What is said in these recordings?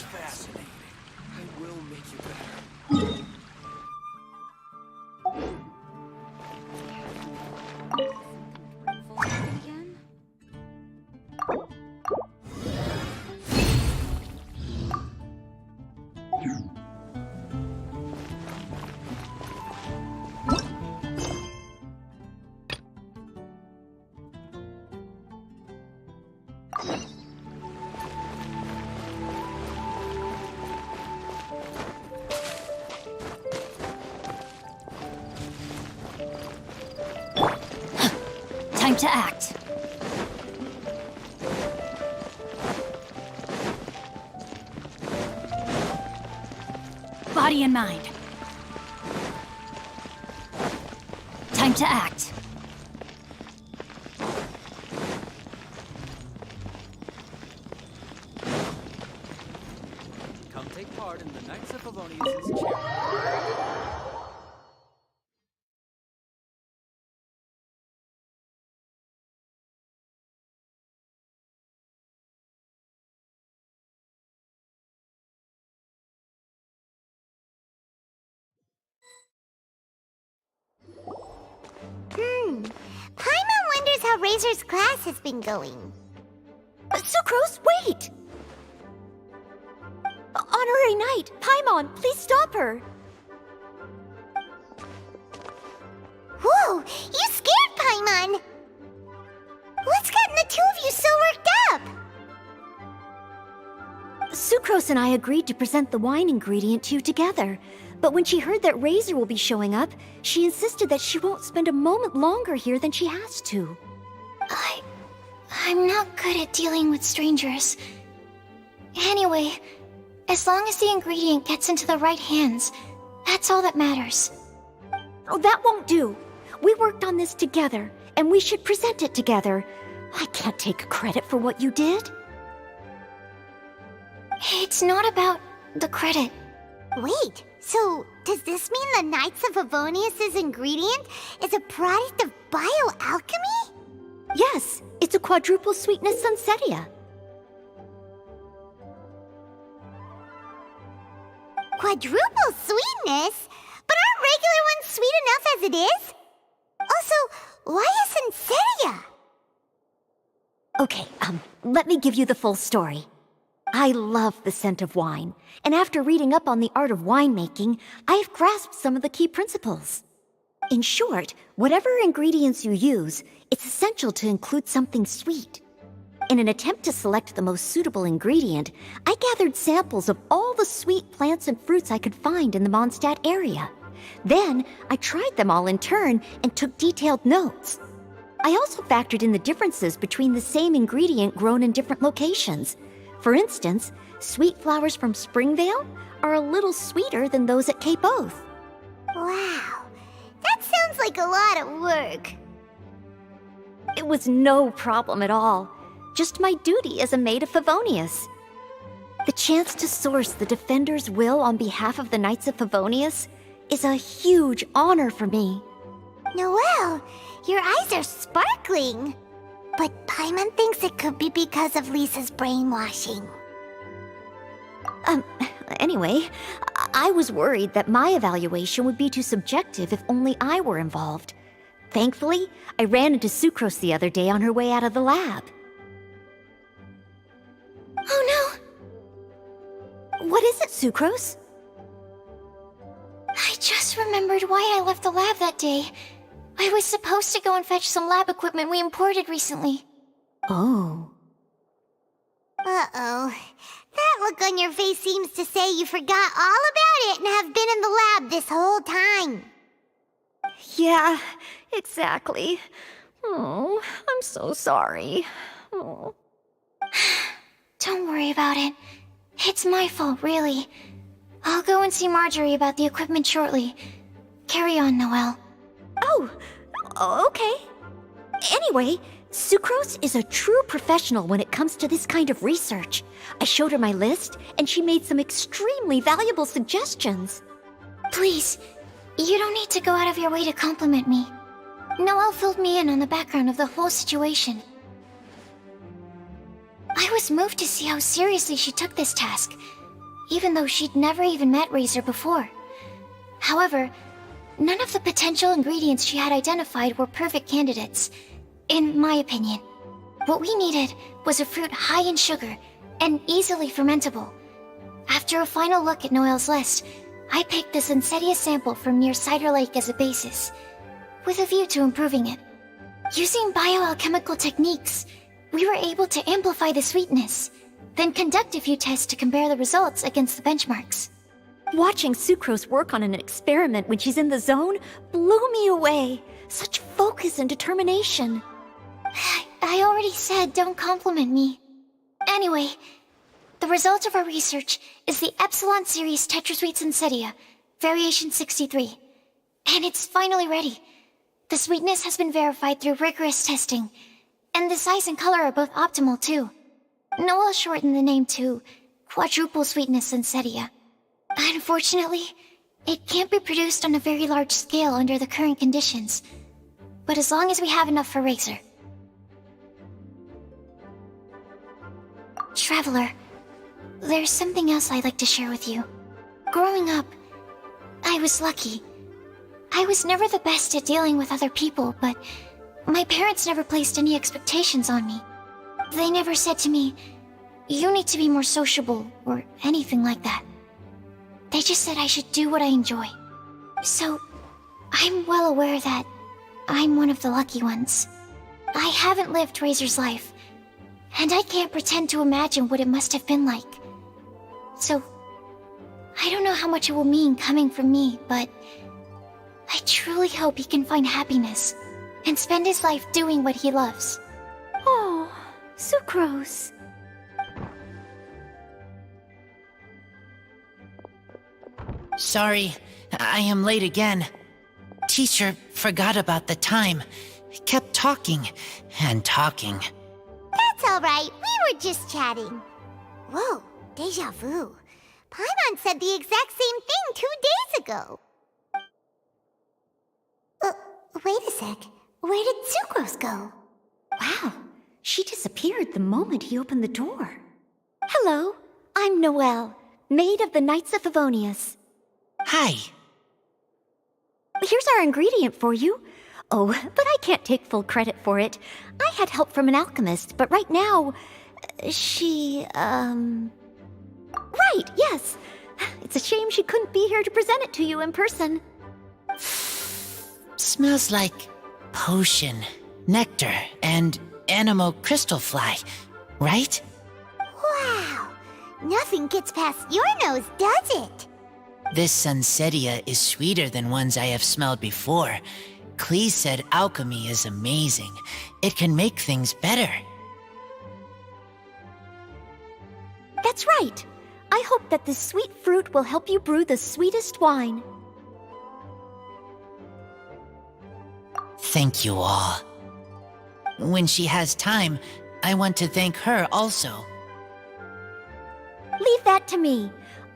That's fascinating. I will make you better. Again? Time to act. Body and mind. Time to act. Come take part in the Knights of Favonius' charity. Paimon wonders how Razor's class has been going. Sucrose, wait! Honorary Knight, Paimon, please stop her! Whoa, you scared Paimon! What's gotten the two of you so worked up? Sucrose and I agreed to present the wine ingredient to you together. But when she heard that Razor will be showing up, she insisted that she won't spend a moment longer here than she has to. I'm not good at dealing with strangers. Anyway, as long as the ingredient gets into the right hands, that's all that matters. Oh, that won't do. We worked on this together, and we should present it together. I can't take credit for what you did. It's not about the credit. Wait, so does this mean the Knights of Favonius' ingredient is a product of bioalchemy? Yes, it's a quadruple sweetness sunsetia. Quadruple sweetness? But aren't regular ones sweet enough as it is? Also, why a sunsetia? Okay, let me give you the full story. I love the scent of wine, and after reading up on the art of winemaking, I've grasped some of the key principles. In short, whatever ingredients you use, it's essential to include something sweet. In an attempt to select the most suitable ingredient, I gathered samples of all the sweet plants and fruits I could find in the Mondstadt area. Then, I tried them all in turn and took detailed notes. I also factored in the differences between the same ingredient grown in different locations. For instance, sweet flowers from Springvale are a little sweeter than those at Cape Oath. Wow, that sounds like a lot of work. It was no problem at all. Just my duty as a maid of Favonius. The chance to source the Defender's will on behalf of the Knights of Favonius is a huge honor for me. Noelle, your eyes are sparkling. But Paimon thinks it could be because of Lisa's brainwashing. Anyway, I was worried that my evaluation would be too subjective if only I were involved. Thankfully, I ran into Sucrose the other day on her way out of the lab. Oh no! What is it, Sucrose? I just remembered why I left the lab that day. I was supposed to go and fetch some lab equipment we imported recently. Oh. Uh-oh. That look on your face seems to say you forgot all about it and have been in the lab this whole time. Yeah, exactly. Oh, I'm so sorry. Oh. Don't worry about it. It's my fault, really. I'll go and see Marjorie about the equipment shortly. Carry on, Noelle. Oh, okay. Anyway, Sucrose is a true professional when it comes to this kind of research. I showed her my list, and she made some extremely valuable suggestions. Please, you don't need to go out of your way to compliment me. Noelle filled me in on the background of the whole situation. I was moved to see how seriously she took this task, even though she'd never even met Razor before. However, none of the potential ingredients she had identified were perfect candidates, in my opinion. What we needed was a fruit high in sugar and easily fermentable. After a final look at Noel's list, I picked the Sensetia sample from near Cider Lake as a basis, with a view to improving it. Using bioalchemical techniques, we were able to amplify the sweetness, then conduct a few tests to compare the results against the benchmarks. Watching Sucrose work on an experiment when she's in the zone blew me away. Such focus and determination. I already said don't compliment me. Anyway, the result of our research is the Epsilon Series Tetrasweet Sensetia, Variation 63. And it's finally ready. The sweetness has been verified through rigorous testing, and the size and color are both optimal too. Noel shortened the name to Quadruple Sweetness Sensetia. Unfortunately, it can't be produced on a very large scale under the current conditions, but as long as we have enough for Razor. Traveler, there's something else I'd like to share with you. Growing up, I was lucky. I was never the best at dealing with other people, but my parents never placed any expectations on me. They never said to me, "You need to be more sociable," or anything like that. They just said I should do what I enjoy. So, I'm well aware that I'm one of the lucky ones. I haven't lived Razor's life, and I can't pretend to imagine what it must have been like. So, I don't know how much it will mean coming from me, but I truly hope he can find happiness and spend his life doing what he loves. Oh, Sucrose. Sorry, I am late again. Teacher forgot about the time. Kept talking and talking. That's alright, we were just chatting. Whoa, deja vu. Paimon said the exact same thing 2 days ago. Wait a sec. Where did Sucrose go? Wow, she disappeared the moment he opened the door. Hello, I'm Noelle, maid of the Knights of Favonius. Hi. Here's our ingredient for you. Oh, but I can't take full credit for it. I had help from an alchemist, but right now, she, Right, yes. It's a shame she couldn't be here to present it to you in person. Smells like potion, nectar, and animal crystal fly, right? Wow, nothing gets past your nose, does it? This Sensetia is sweeter than ones I have smelled before. Clee said alchemy is amazing. It can make things better. That's right. I hope that this sweet fruit will help you brew the sweetest wine. Thank you all. When she has time, I want to thank her also. Leave that to me.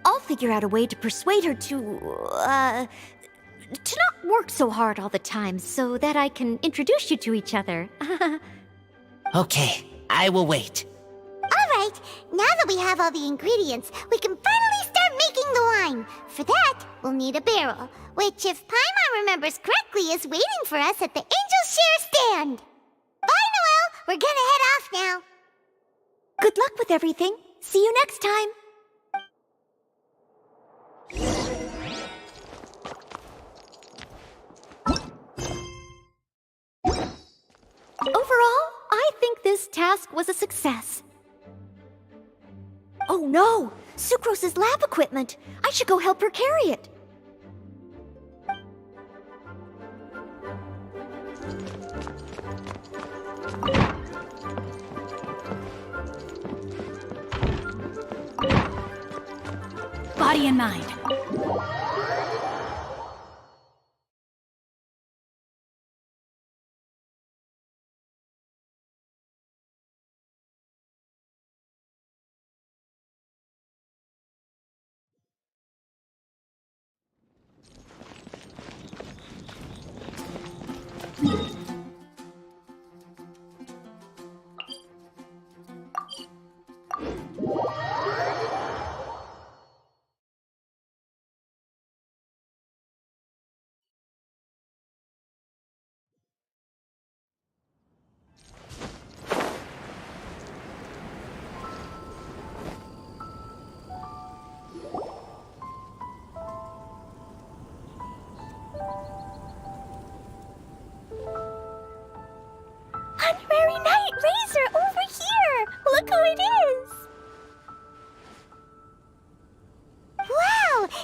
I'll figure out a way to persuade her to not work so hard all the time so that I can introduce you to each other. Okay, I will wait. Alright, now that we have all the ingredients, we can finally start making the wine. For that, we'll need a barrel, which, if Paimon remembers correctly, is waiting for us at the Angel Share stand. Bye, Noelle! We're gonna head off now. Good luck with everything. See you next time. Overall, I think this task was a success. Oh no! Sucrose's lab equipment! I should go help her carry it. Body and mind.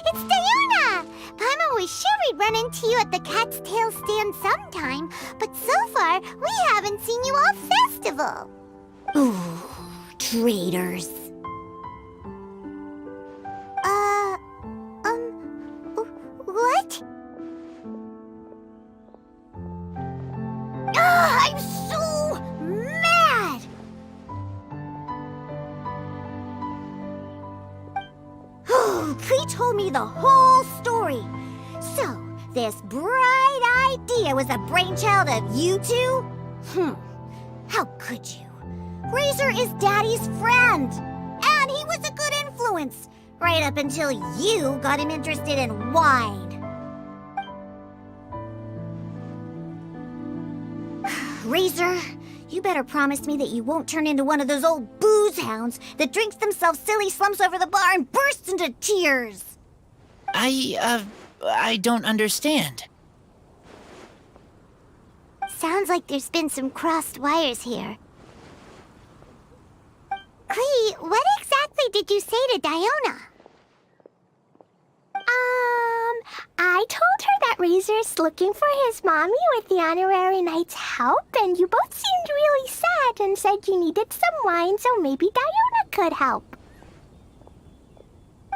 it's Diona! I'm always sure we'd run into you at the Cat's Tail stand sometime, but so far, we haven't seen you all festival. Ooh, traitors. What? I'm so mad! Klee told me the whole story. So, this bright idea was a brainchild of you two? How could you? Razor is Daddy's friend, and he was a good influence, right up until you got him interested in wine. Razor, you better promise me that you won't turn into one of those old booze hounds that drinks themselves silly, slumps over the bar, and bursts into tears. I don't understand. Sounds like there's been some crossed wires here. Klee, what exactly did you say to Diona? I told her that Razor's looking for his mommy with the honorary knight's help, and you both seemed really sad and said you needed some wine, so maybe Diona could help.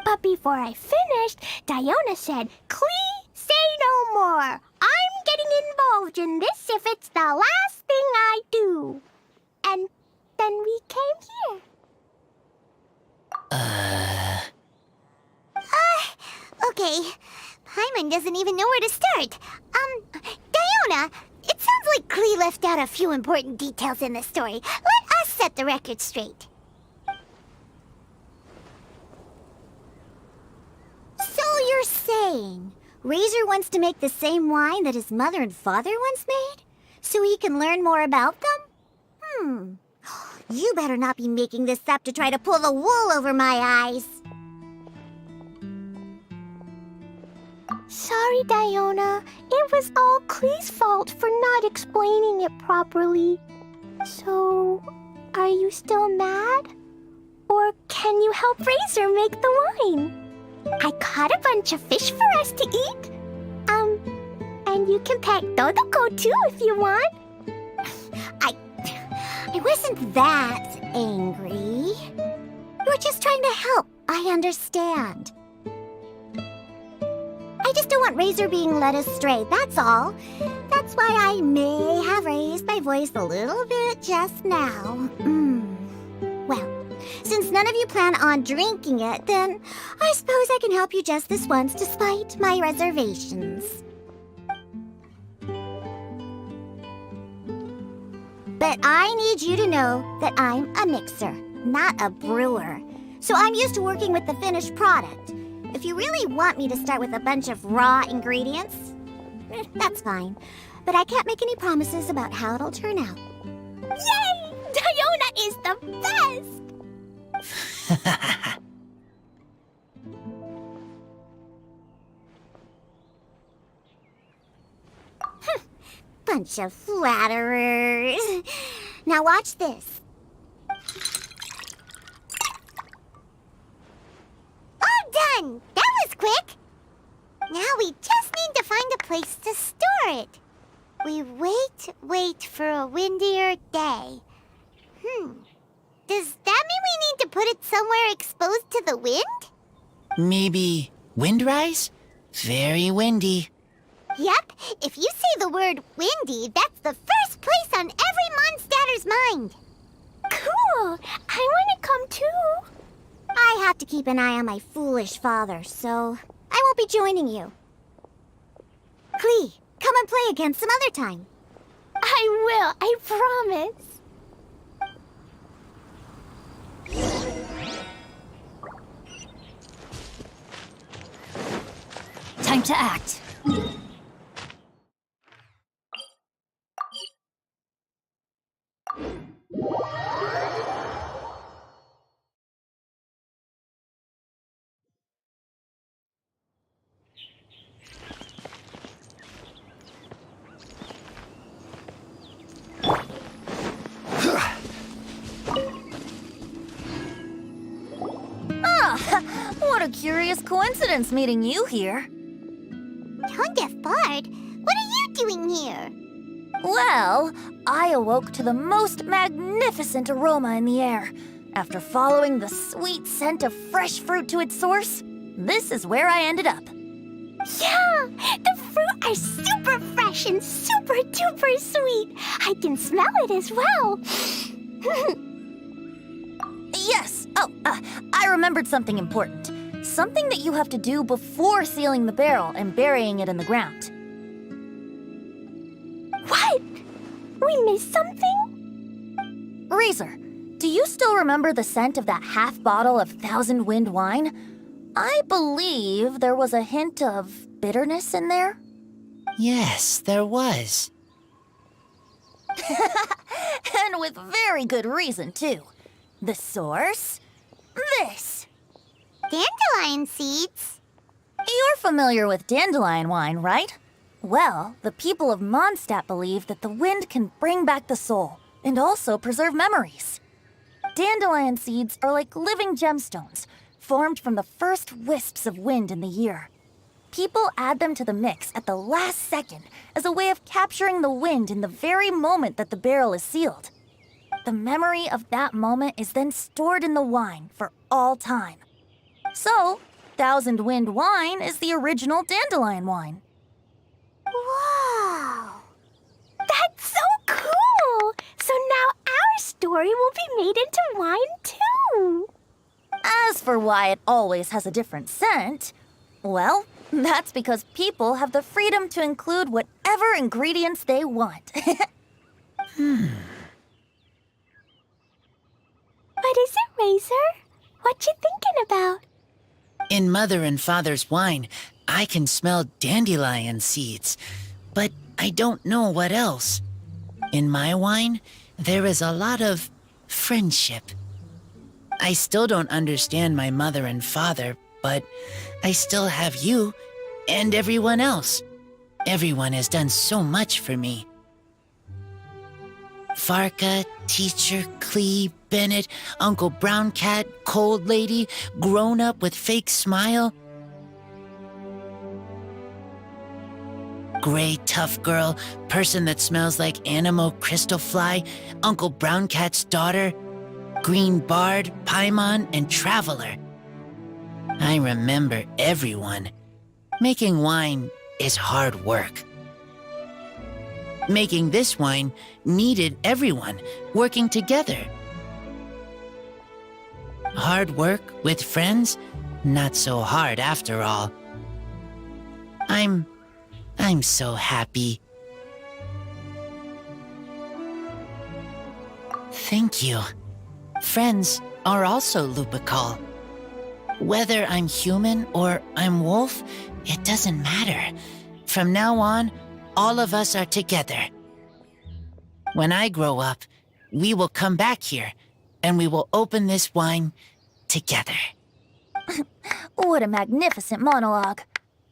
But before I finished, Diona said, "Klee, say no more. I'm getting involved in this if it's the last thing I do." And then we came here. Okay. Paimon doesn't even know where to start. Diona, it sounds like Klee left out a few important details in the story. Let us set the record straight. So you're saying Razor wants to make the same wine that his mother and father once made? So he can learn more about them? You better not be making this up to try to pull the wool over my eyes. Sorry, Diona. It was all Klee's fault for not explaining it properly. So, are you still mad? Or can you help Razor make the wine? I caught a bunch of fish for us to eat. And you can pet Dodoko too if you want. I wasn't that angry. You were just trying to help. I understand. I just don't want Razor being led astray, that's all. That's why I may have raised my voice a little bit just now. Well, since none of you plan on drinking it, then I suppose I can help you just this once despite my reservations. But I need you to know that I'm a mixer, not a brewer. So I'm used to working with the finished product. If you really want me to start with a bunch of raw ingredients, that's fine. But I can't make any promises about how it'll turn out. Yay! Diona is the best! Bunch of flatterers. Now watch this. All done! That was quick! Now we just need to find a place to store it. We wait for a windier day. Does that mean we need to put it somewhere exposed to the wind? Maybe windrise? Very windy. Yep, if you say the word windy, that's the first place on every Mondstatter's mind. Cool! I want to come too. I have to keep an eye on my foolish father, so I won't be joining you. Klee, come and play again some other time. I will, I promise. Time to act. What a curious coincidence meeting you here. Tone-deaf bard? What are you doing here? Well, I awoke to the most magnificent aroma in the air. After following the sweet scent of fresh fruit to its source, this is where I ended up. Yeah, the fruit are super fresh and super duper sweet. I can smell it as well. Yes. Oh, I remembered something important. Something that you have to do before sealing the barrel and burying it in the ground. What? We missed something? Reezer, do you still remember the scent of that half bottle of Thousand Wind wine? I believe there was a hint of bitterness in there. Yes, there was. And with very good reason, too. The source? This. Dandelion seeds? You're familiar with dandelion wine, right? Well, the people of Mondstadt believe that the wind can bring back the soul and also preserve memories. Dandelion seeds are like living gemstones, formed from the first wisps of wind in the year. People add them to the mix at the last second as a way of capturing the wind in the very moment that the barrel is sealed. The memory of that moment is then stored in the wine for all time. So, Thousand Wind wine is the original dandelion wine. Whoa! That's so cool! So now our story will be made into wine too! As for why it always has a different scent, well, that's because people have the freedom to include whatever ingredients they want. What is it, Razor? What you thinking about? In Mother and Father's wine, I can smell dandelion seeds, but I don't know what else. In my wine, there is a lot of friendship. I still don't understand my mother and father, but I still have you and everyone else. Everyone has done so much for me. Farka, Teacher, Clee, Bennett, Uncle Brown Cat, Cold Lady, Grown Up with Fake Smile, Gray Tough Girl, Person that Smells like Animo Crystal Fly, Uncle Brown Cat's Daughter, Green Bard, Paimon, and Traveler. I remember everyone. Making wine is hard work. Making this wine needed everyone working together. Hard work with friends? Not so hard after all. I'm so happy. Thank you. Friends are also Lupical. Whether I'm human or I'm wolf, it doesn't matter. From now on, all of us are together. When I grow up, we will come back here, and we will open this wine together. What a magnificent monologue.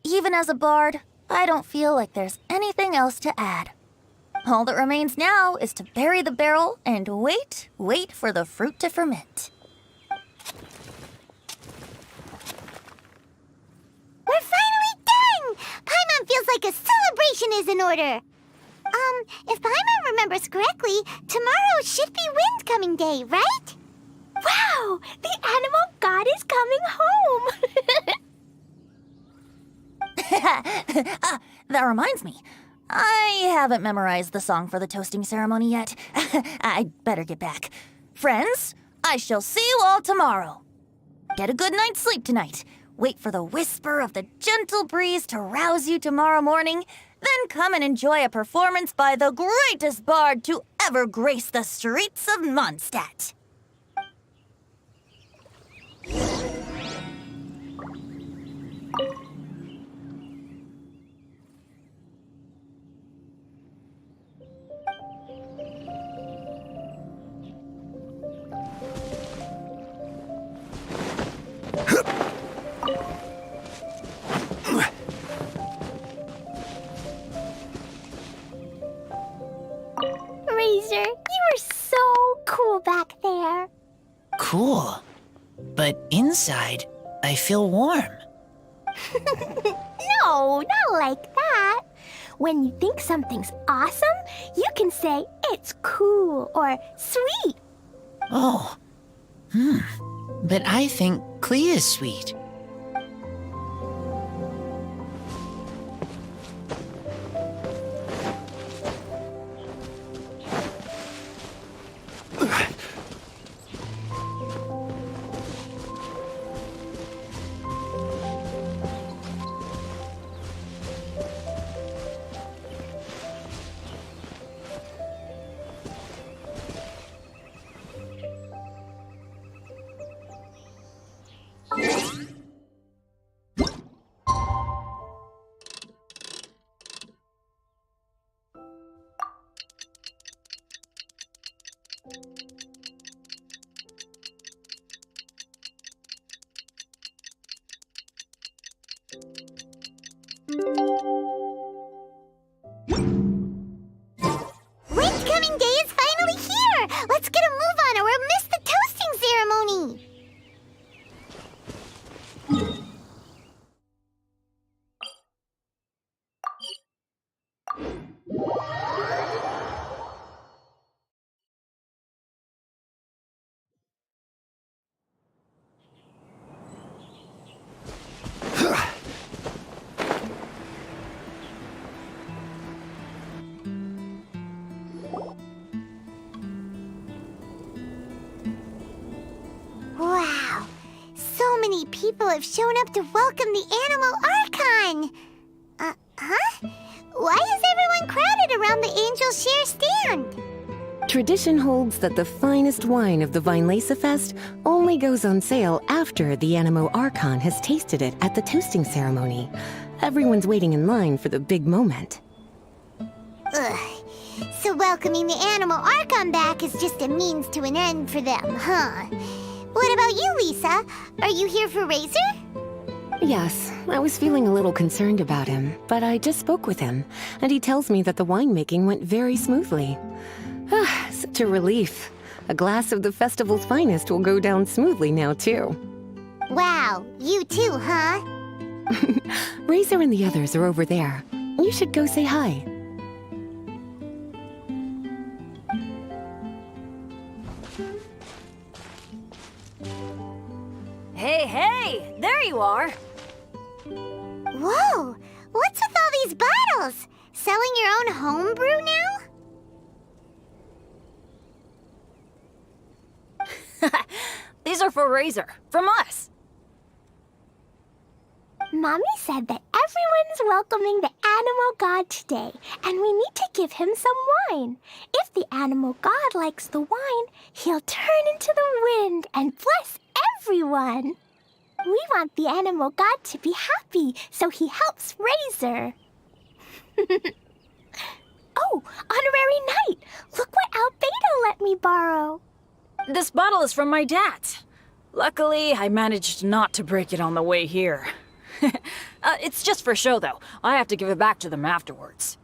Even as a bard, I don't feel like there's anything else to add. All that remains now is to bury the barrel and wait for the fruit to ferment. We're finally done! Paimon feels like a celebration is in order. If Paimon remembers correctly, tomorrow should be Wind-coming day, right? Wow! The animal god is coming home! That reminds me. I haven't memorized the song for the toasting ceremony yet. I'd better get back. Friends, I shall see you all tomorrow. Get a good night's sleep tonight. Wait for the whisper of the gentle breeze to rouse you tomorrow morning. Then come and enjoy a performance by the greatest bard to ever grace the streets of Mondstadt. Razor, you are so cool back there. Cool. But inside, I feel warm. No, not like that. When you think something's awesome, you can say it's cool or sweet. Oh. But I think Klee is sweet. Windcoming Day is finally here! Let's get a move on or we'll miss the toasting ceremony! Wow, so many people have shown up to welcome the Animal Archon! Huh? Why is everyone crowded around the Angel Share stand? Tradition holds that the finest wine of the Vinelasa Fest only goes on sale after the Animo Archon has tasted it at the toasting ceremony. Everyone's waiting in line for the big moment. Ugh. So welcoming the Animal Archon back is just a means to an end for them, huh? What about you, Lisa? Are you here for Razor? Yes, I was feeling a little concerned about him, but I just spoke with him, and he tells me that the winemaking went very smoothly. Such a relief. A glass of the festival's finest will go down smoothly now, too. Wow, you too, huh? Razor and the others are over there. You should go say hi. Hey, there you are. Whoa, what's with all these bottles? Selling your own homebrew now? These are for Razor, from us. Mommy said that everyone's welcoming the Animal God today, and we need to give him some wine. If the Animal God likes the wine, he'll turn into the wind and bless everyone. We want the Animal God to be happy, so he helps Razor. Oh, Honorary Knight! Look what Albedo let me borrow. This bottle is from my dad's. Luckily, I managed not to break it on the way here. It's just for show, though. I have to give it back to them afterwards.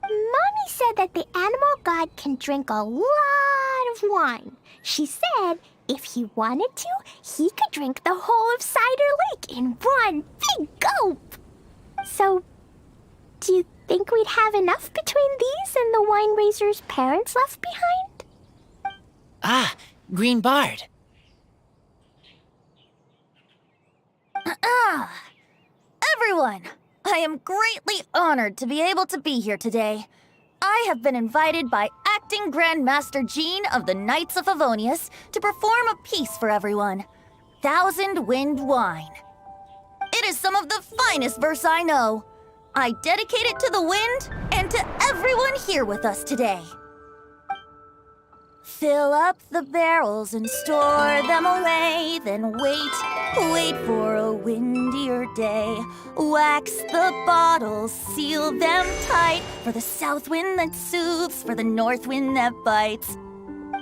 Mommy said that the Animal God can drink a lot of wine. She said if he wanted to, he could drink the whole of Cider Lake in one big gulp. So, do you think we'd have enough between these and the wine raiser's parents left behind? Ah, Green Bard. Everyone, I am greatly honored to be able to be here today. I have been invited by Acting Grand Master Jean of the Knights of Favonius to perform a piece for everyone. Thousand Wind Wine. It is some of the finest verse I know. I dedicate it to the wind and to everyone here with us today. Fill up the barrels and store them away, then wait for a windier day. Wax the bottles, seal them tight, for the south wind that soothes, for the north wind that bites.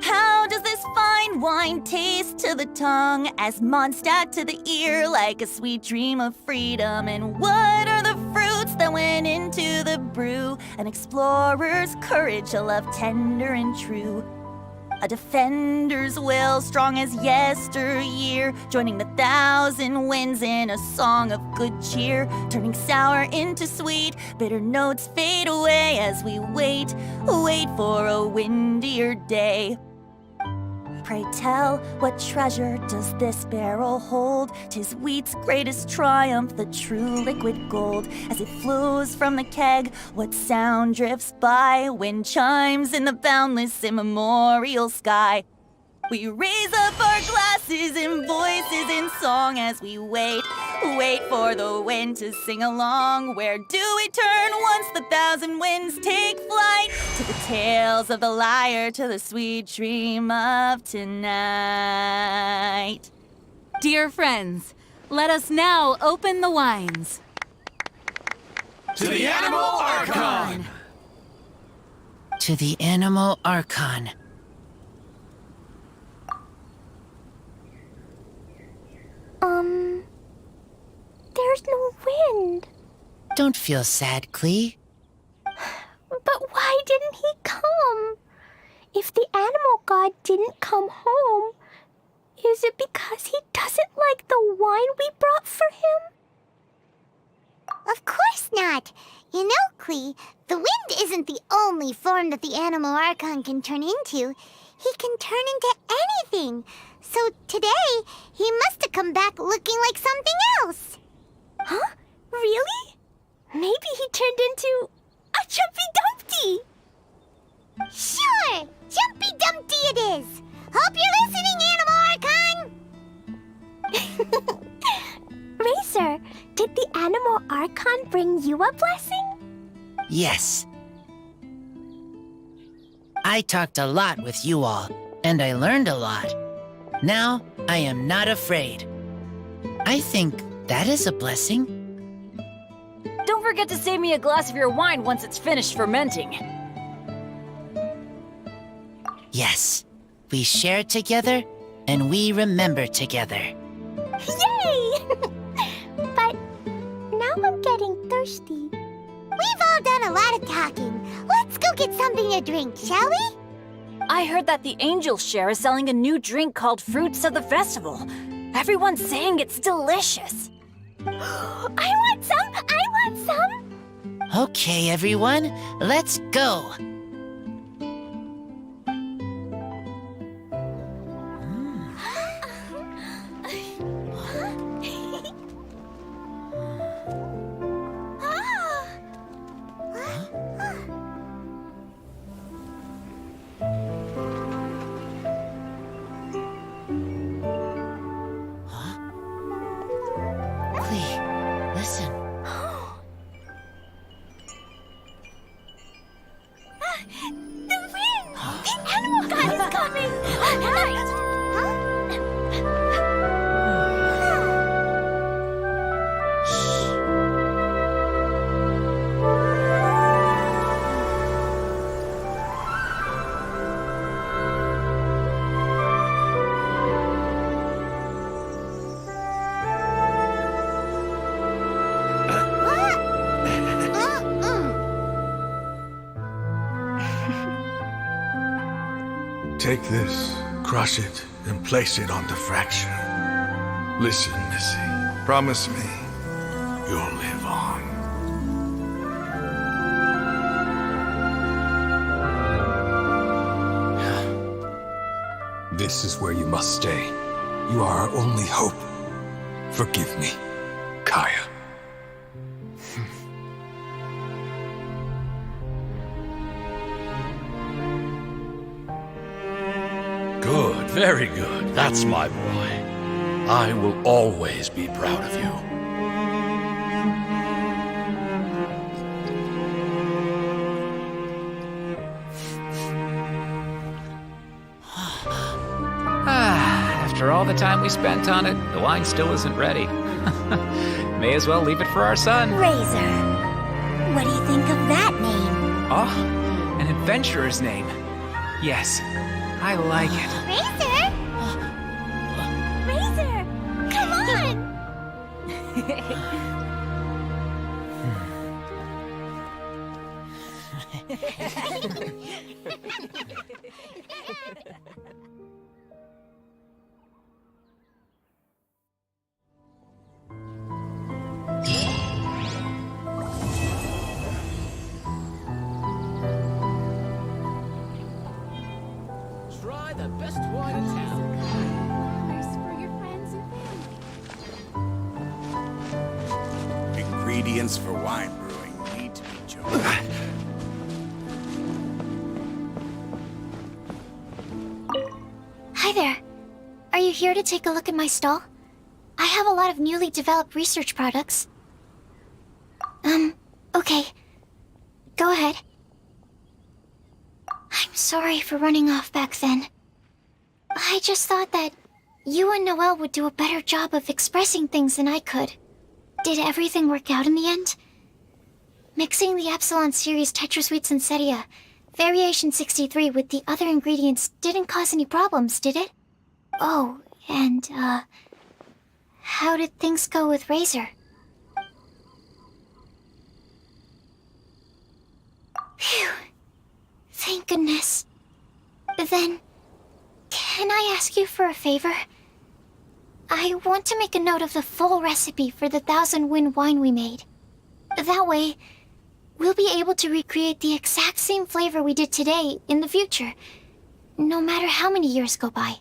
How does this fine wine taste to the tongue, as Mondstadt to the ear, like a sweet dream of freedom? And what are the fruits that went into the brew? An explorer's courage, a love tender and true. A defender's will, strong as yesteryear, joining the 1,000 winds in a song of good cheer, turning sour into sweet, bitter notes fade away as we wait for a windier day. Pray tell, what treasure does this barrel hold? 'Tis wheat's greatest triumph, the true liquid gold. As it flows from the keg, what sound drifts by? Wind chimes in the boundless immemorial sky. We raise up our glasses and voices in song as we wait for the wind to sing along. Where do we turn once the 1,000 winds take flight? To the tales of the lyre, to the sweet dream of tonight. Dear friends, let us now open the wines. To the Animal Archon! To the Animal Archon. There's no wind. Don't feel sad, Clee. But why didn't he come? If the animal god didn't come home, is it because he doesn't like the wine we brought for him? Of course not. You know, Clee, the wind isn't the only form that the Animal Archon can turn into. He can turn into anything. So today, he must have come back looking like something else. Huh? Really? Maybe he turned into a Jumpy Dumpty. Sure! Jumpy Dumpty it is! Hope you're listening, Animal Archon! Racer, did the Animal Archon bring you a blessing? Yes. I talked a lot with you all, and I learned a lot. Now, I am not afraid. I think that is a blessing. Don't forget to save me a glass of your wine once it's finished fermenting. Yes, we share together, and we remember together. Yay! But now I'm getting thirsty. We've all done a lot of talking. Let's go get something to drink, shall we? I heard that the Angel Share is selling a new drink called Fruits of the Festival. Everyone's saying it's delicious. I want some! I want some! Okay, everyone, let's go. Listen. The wind! The animal god is coming! Right! Take this, crush it, and place it on the fracture. Listen, Missy. Promise me you'll live on. This is where you must stay. You are our only hope. Forgive me, Kaya. Good, very good. That's my boy. I will always be proud of you. After all the time we spent on it, the wine still isn't ready. May as well leave it for our son. Razor. What do you think of that name? Oh, an adventurer's name. Yes, I like it. Razor! Razor! Come on! ingredients for wine brewing need to be chosen. Hi there. Are you here to take a look at my stall? I have a lot of newly developed research products. Okay. Go ahead. I'm sorry for running off back then. I just thought that you and Noelle would do a better job of expressing things than I could. Did everything work out in the end? Mixing the Epsilon series Tetrasweet Sensetia, Variation 63 with the other ingredients didn't cause any problems, did it? Oh, and, how did things go with Razor? Phew. Thank goodness. Then, can I ask you for a favor? I want to make a note of the full recipe for the 1000 Wind wine we made. That way, we'll be able to recreate the exact same flavor we did today in the future, no matter how many years go by.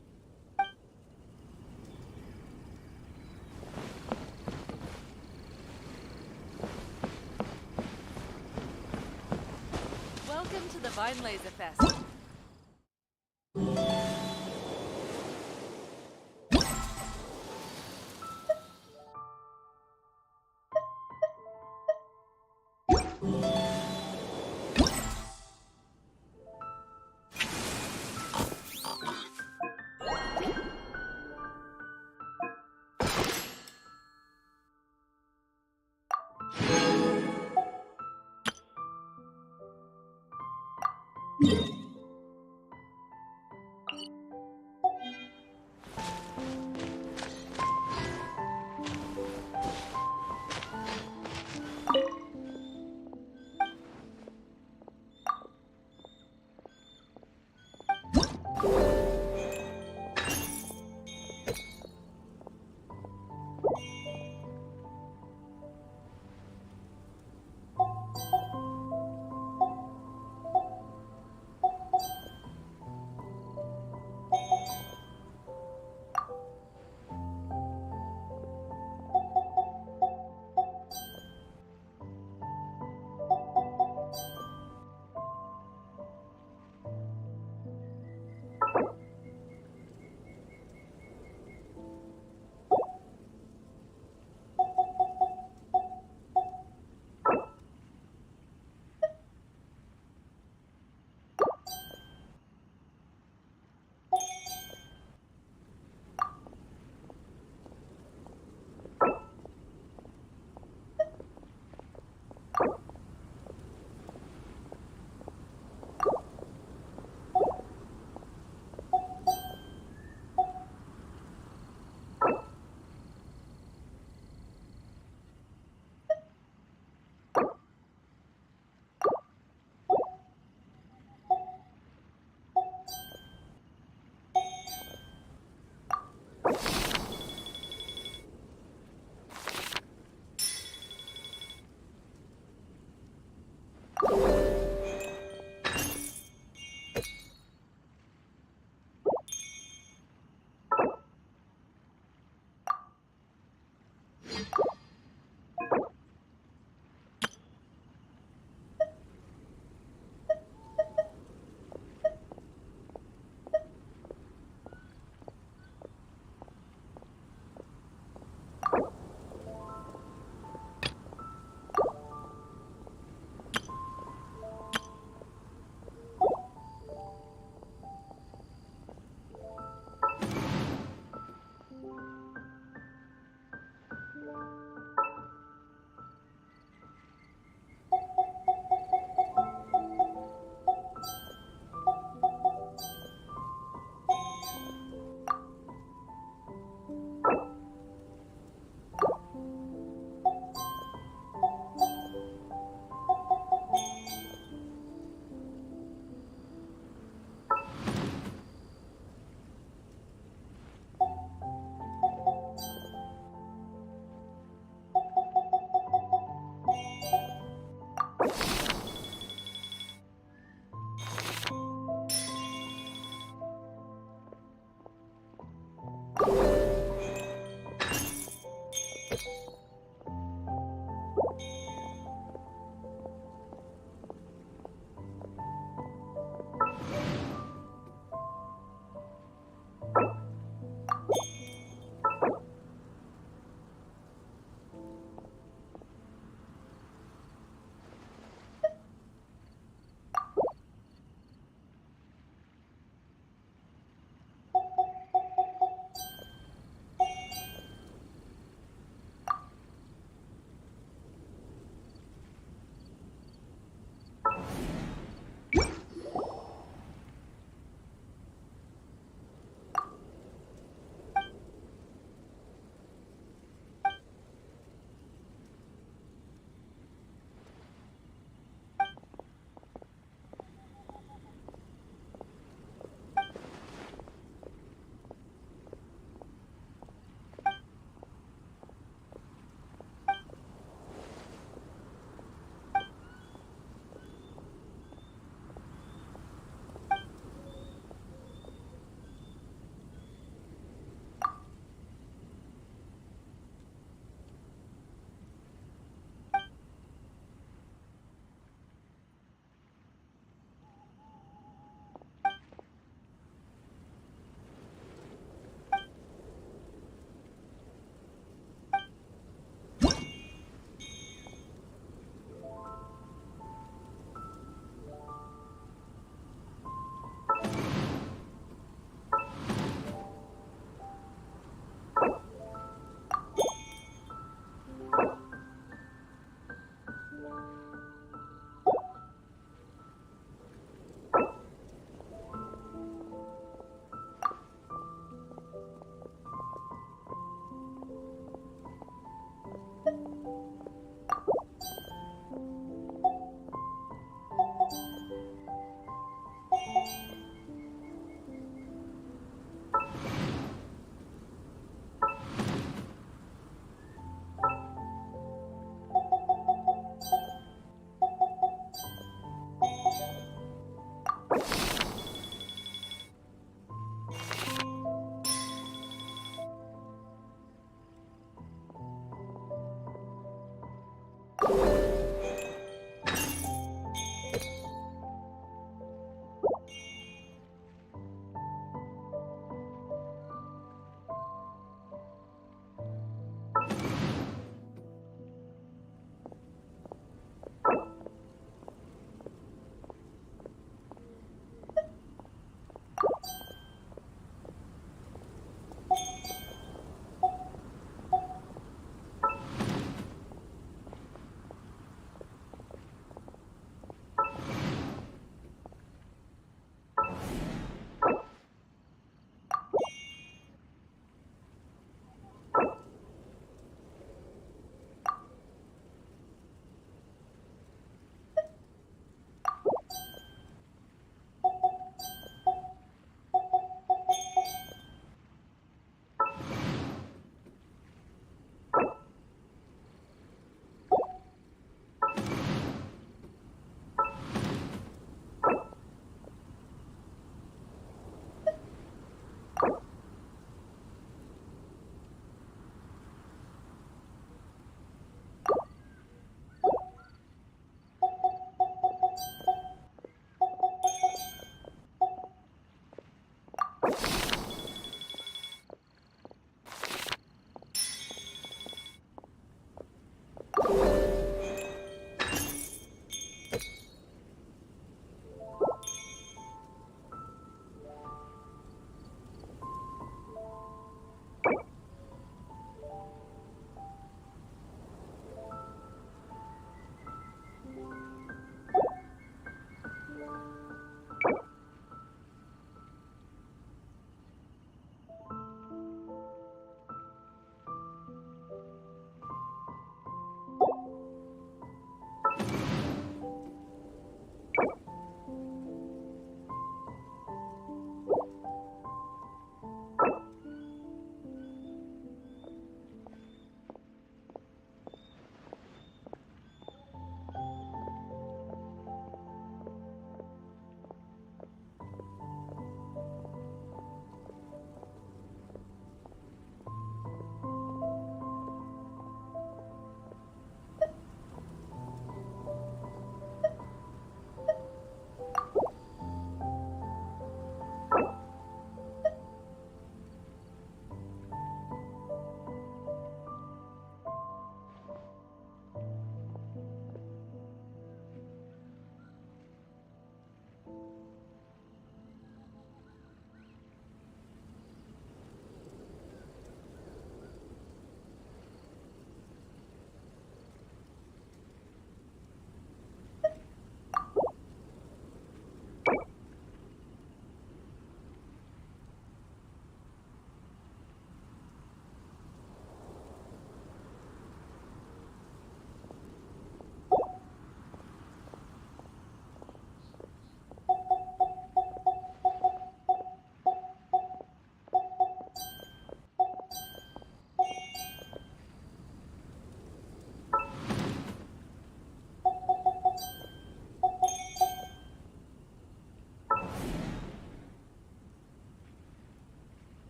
Welcome to the Vine Laser Fest.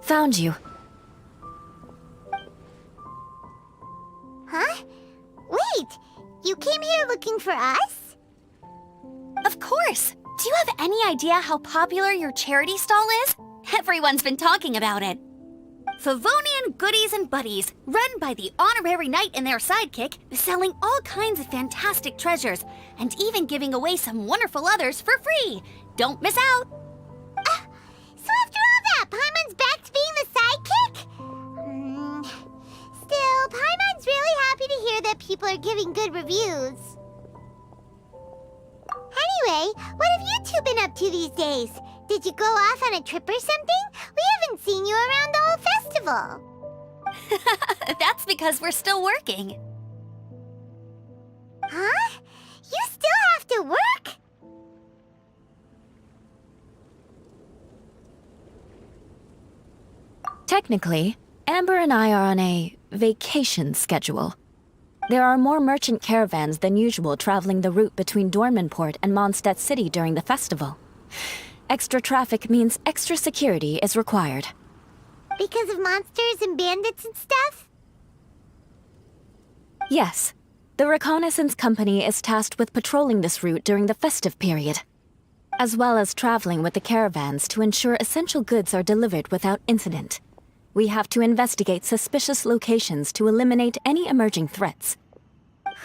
Found you. Huh? Wait, you came here looking for us? Of course! Do you have any idea how popular your charity stall is? Everyone's been talking about it. Favonian Goodies and Buddies, run by the honorary knight and their sidekick, selling all kinds of fantastic treasures, and even giving away some wonderful others for free. Don't miss out! So after all that, Paimon's back to being the sidekick? Still, Paimon's really happy to hear that people are giving good reviews. Anyway, what have you two been up to these days? Did you go off on a trip or something? We haven't seen you around the whole festival. That's because we're still working. Huh? You still have to work? Technically, Amber and I are on a vacation schedule. There are more merchant caravans than usual traveling the route between Dormanport and Mondstadt City during the festival. Extra traffic means extra security is required. Because of monsters and bandits and stuff? Yes. The reconnaissance company is tasked with patrolling this route during the festive period, as well as traveling with the caravans to ensure essential goods are delivered without incident. We have to investigate suspicious locations to eliminate any emerging threats.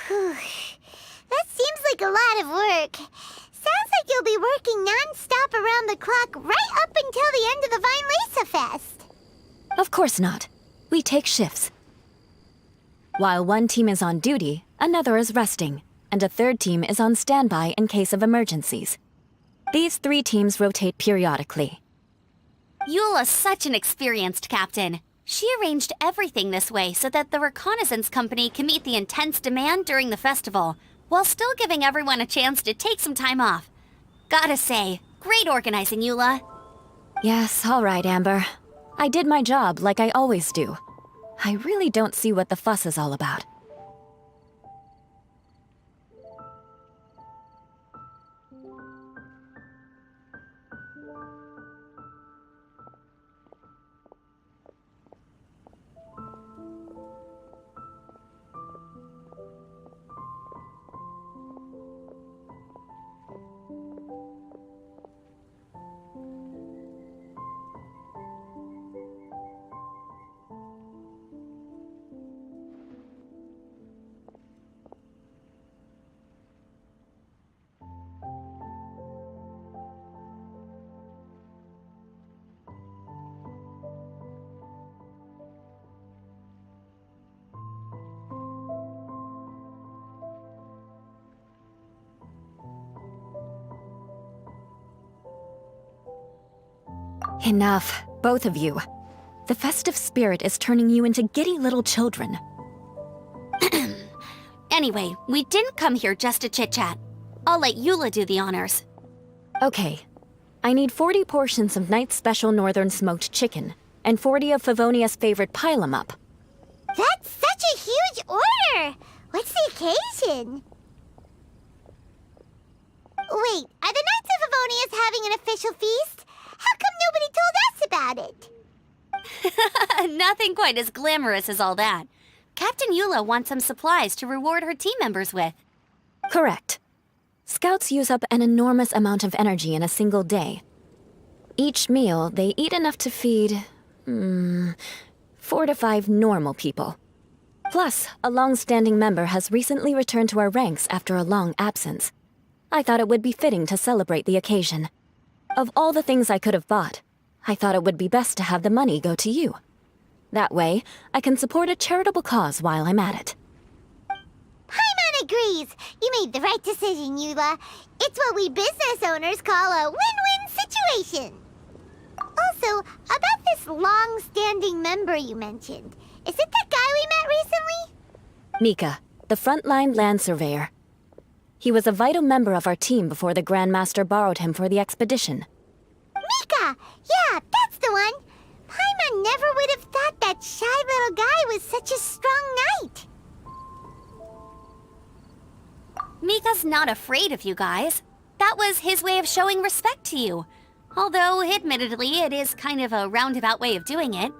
That seems like a lot of work. Sounds like you'll be working non-stop around the clock right up until the end of the Vine Lisa Fest. Of course not. We take shifts. While one team is on duty, another is resting, and a third team is on standby in case of emergencies. These 3 teams rotate periodically. Eula's such an experienced captain. She arranged everything this way so that the reconnaissance company can meet the intense demand during the festival, while still giving everyone a chance to take some time off. Gotta say, great organizing, Eula. Yes, all right, Amber. I did my job like I always do. I really don't see what the fuss is all about. Enough, both of you. The festive spirit is turning you into giddy little children. Anyway, we didn't come here just to chit-chat. I'll let Eula do the honors. Okay. I need 40 portions of Knight's Special Northern Smoked Chicken, and 40 of Favonia's favorite pile-em-up. That's such a huge order! What's the occasion? Wait, are the Knights of Favonia's having an official feast? How come nobody told us about it? Nothing quite as glamorous as all that. Captain Eula wants some supplies to reward her team members with. Correct. Scouts use up an enormous amount of energy in a single day. Each meal, they eat enough to feed... 4 to 5 normal people. Plus, a long-standing member has recently returned to our ranks after a long absence. I thought it would be fitting to celebrate the occasion. Of all the things I could have bought, I thought it would be best to have the money go to you. That way, I can support a charitable cause while I'm at it. Paimon agrees! You made the right decision, Eula. It's what we business owners call a win-win situation. Also, about this long-standing member you mentioned, is it that guy we met recently? Mika, the frontline land surveyor. He was a vital member of our team before the Grandmaster borrowed him for the expedition. Mika! Yeah, that's the one! Paimon never would have thought that shy little guy was such a strong knight. Mika's not afraid of you guys. That was his way of showing respect to you. Although, admittedly, it is kind of a roundabout way of doing it.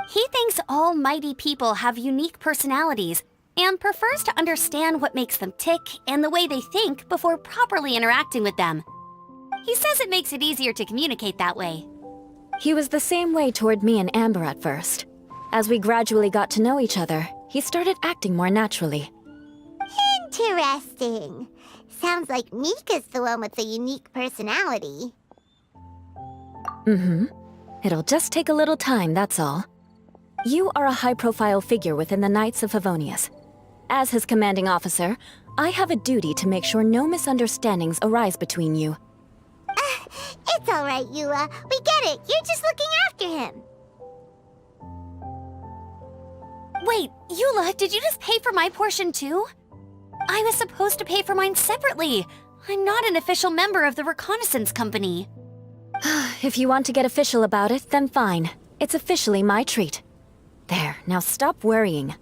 He thinks all mighty people have unique personalities and prefers to understand what makes them tick and the way they think before properly interacting with them. He says it makes it easier to communicate that way. He was the same way toward me and Amber at first. As we gradually got to know each other, he started acting more naturally. Interesting. Sounds like Mika's the one with the unique personality. Mm-hmm. It'll just take a little time, that's all. You are a high-profile figure within the Knights of Favonius. As his commanding officer, I have a duty to make sure no misunderstandings arise between you. It's alright, Yua. We get it. You're just looking after him. Wait, Eula, did you just pay for my portion too? I was supposed to pay for mine separately. I'm not an official member of the reconnaissance company. If you want to get official about it, then fine. It's officially my treat. There, now stop worrying.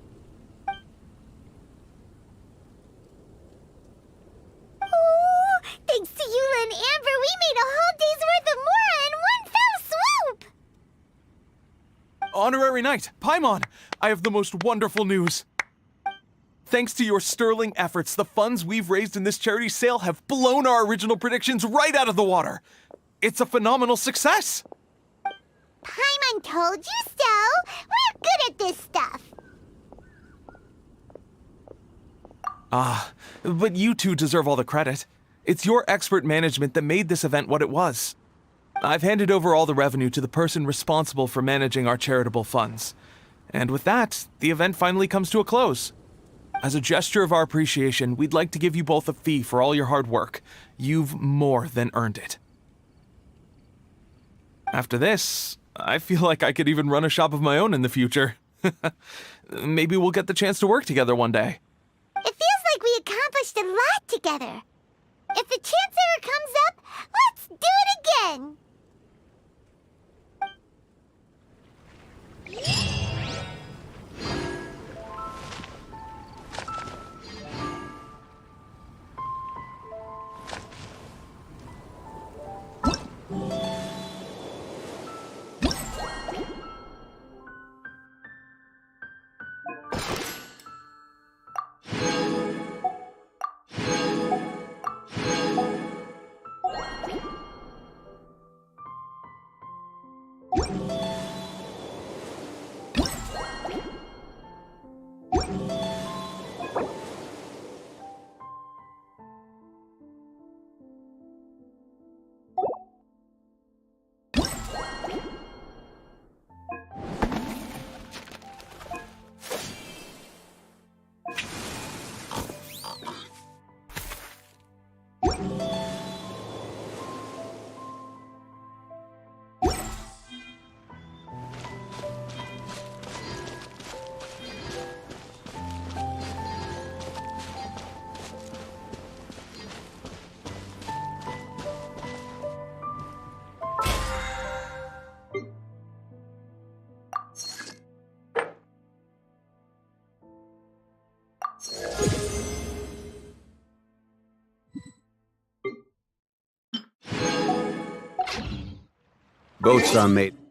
Ooh, thanks to Eula and Amber, we made a whole day's worth of Mora in one fell swoop! Honorary Knight, Paimon, I have the most wonderful news. Thanks to your sterling efforts, the funds we've raised in this charity sale have blown our original predictions right out of the water. It's a phenomenal success! Paimon told you so! We're good at this stuff! But you two deserve all the credit. It's your expert management that made this event what it was. I've handed over all the revenue to the person responsible for managing our charitable funds. And with that, the event finally comes to a close. As a gesture of our appreciation, we'd like to give you both a fee for all your hard work. You've more than earned it. After this, I feel like I could even run a shop of my own in the future. Maybe we'll get the chance to work together one day. It feels like we accomplished a lot together. If the chance ever comes up, let's do it again! Boats are made.